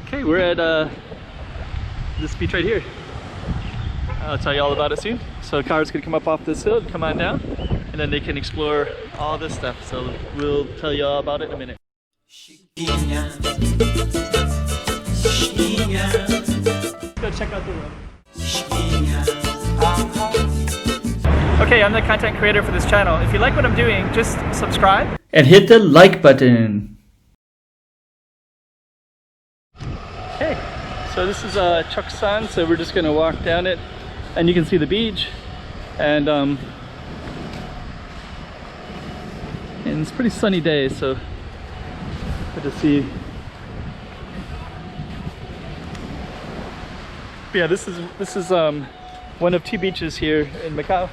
Okay, we're at this beach right here. I'll tell you all about it soon. So cars can come up off this hill, come on down, and then they can explore all this stuff. So we'll tell you all about it in a minute. Go check out the room. Okay, I'm the content creator for this channel. If you like what I'm doing, just subscribe and hit the like button. Okay, so this is Cheoc Sand, so we're just gonna walk down it, and you can see the beach, and it's a pretty sunny day, so good to see. But yeah, this is one of two beaches here in Macau,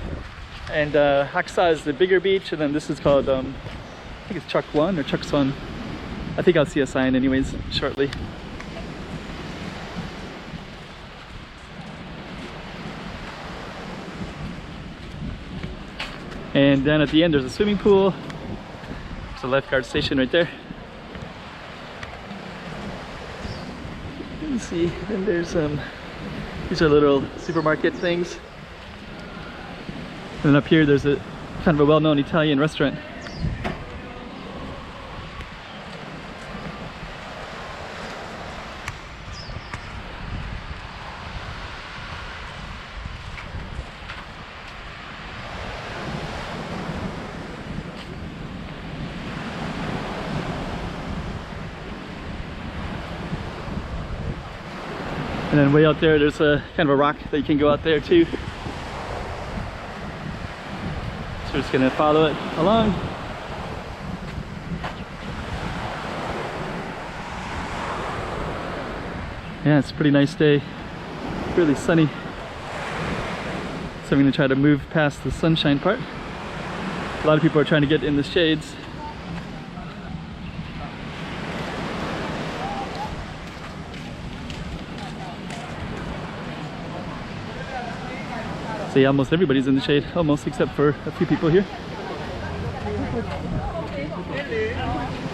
and Haksa is the bigger beach, and then this is called I think it's Cheoc 1 or Cheoc Son. I think I'll see a sign anyways shortly. And then at the end there's a swimming pool. There's a lifeguard station right there. You can see, and there's these are little supermarket things. And then up here there's a kind of a well-known Italian restaurant. And then way out there, there's a kind of a rock that you can go out there too. So we're just gonna follow it along. Yeah, it's a pretty nice day. Really sunny. So I'm gonna try to move past the sunshine part. A lot of people are trying to get in the shades. See, almost everybody's in the shade, almost, except for a few people here.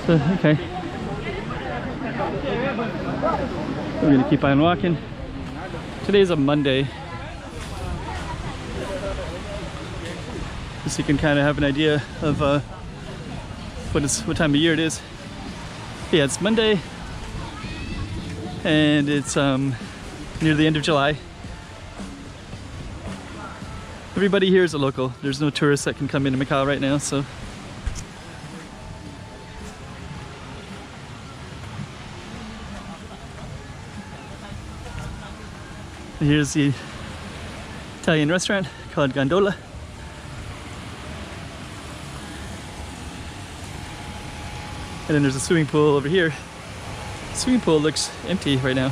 So, okay. We're gonna keep on walking. Today's a Monday. Just so you can kind of have an idea of what time of year it is. Yeah, it's Monday, and it's near the end of July. Everybody here is a local. There's no tourists that can come into Macau right now, so. Here's the Italian restaurant called Gondola. And then there's a swimming pool over here. The swimming pool looks empty right now.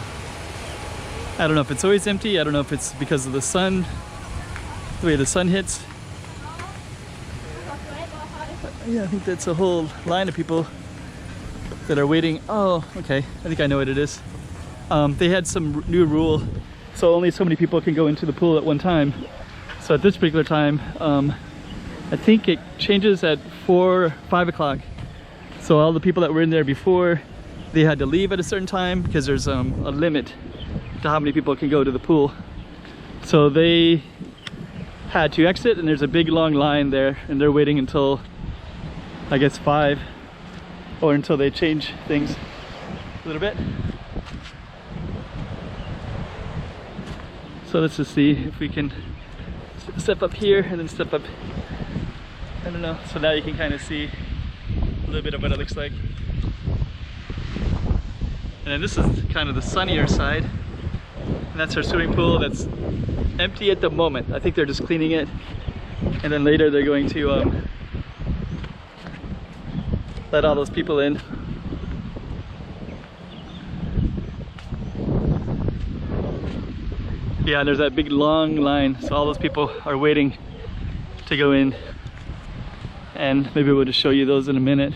I don't know if it's always empty. I don't know if it's because of the sun, the way the sun hits. Yeah, I think that's a whole line of people that are waiting. Oh, okay, I think I know what it is. They had some new rule, so only so many people can go into the pool at one time. So at this particular time, I think it changes at 4 or 5 o'clock. So all the people that were in there before, they had to leave at a certain time because there's a limit to how many people can go to the pool. So they had to exit, and there's a big long line there, and they're waiting until I guess 5, or until they change things a little bit. So let's just see if we can step up here and then step up. I don't know. So now you can kind of see a little bit of what it looks like. And then this is kind of the sunnier side, and that's our swimming pool. That's empty at the moment. I think they're just cleaning it, and then later they're going to let all those people in. Yeah, and there's that big long line, so all those people are waiting to go in, and maybe we'll just show you those in a minute.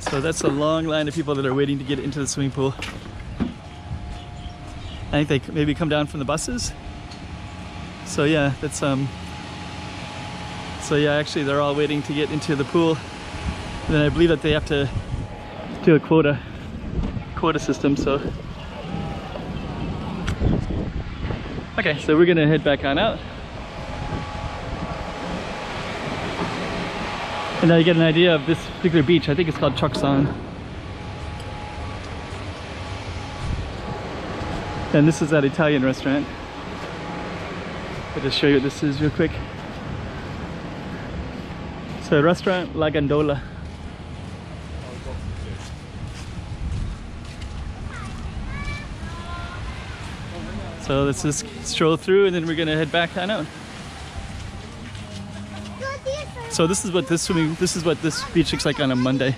So So that's a long line of people that are waiting to get into the swimming pool. I think they maybe come down from the buses. So yeah, that's so yeah, actually they're all waiting to get into the pool. And then I believe that they have to do a quota system, so. Okay, so we're gonna head back on out. And now you get an idea of this particular beach. I think it's called Cheoc. And this is that Italian restaurant. I'll just show you what this is real quick. So restaurant La Gondola. So let's just stroll through and then we're gonna head back on out. So this is what this beach looks like on a Monday.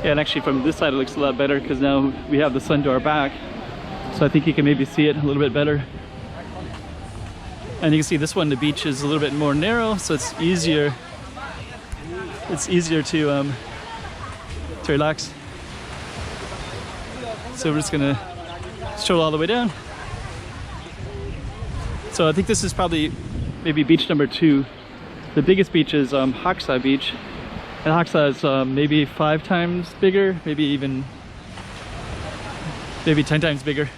Yeah, and actually from this side it looks a lot better because now we have the sun to our back. So I think you can maybe see it a little bit better. And you can see this one, the beach is a little bit more narrow, so it's easier to relax. So we're just gonna stroll all the way down. So I think this is probably maybe beach number 2. The biggest beach is Haksa Beach. And Haksa is maybe 5 times bigger, maybe 10 times bigger.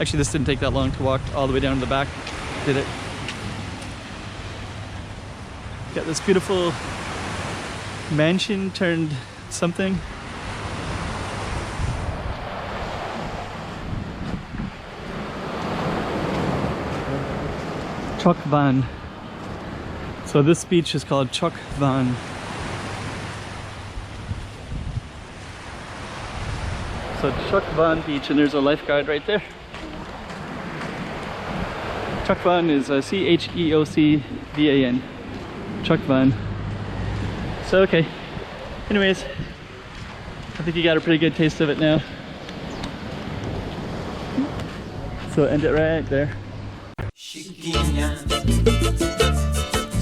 Actually, this didn't take that long to walk all the way down to the back, did it? Got this beautiful mansion turned something. Cheoc Van. So this beach is called Cheoc Van. So Cheoc Van Beach, and there's a lifeguard right there. Cheoc Van is Cheocvan. Cheoc Van. So okay. Anyways, I think you got a pretty good taste of it now. So end it right there. Chiquinha,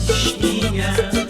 chiquinha.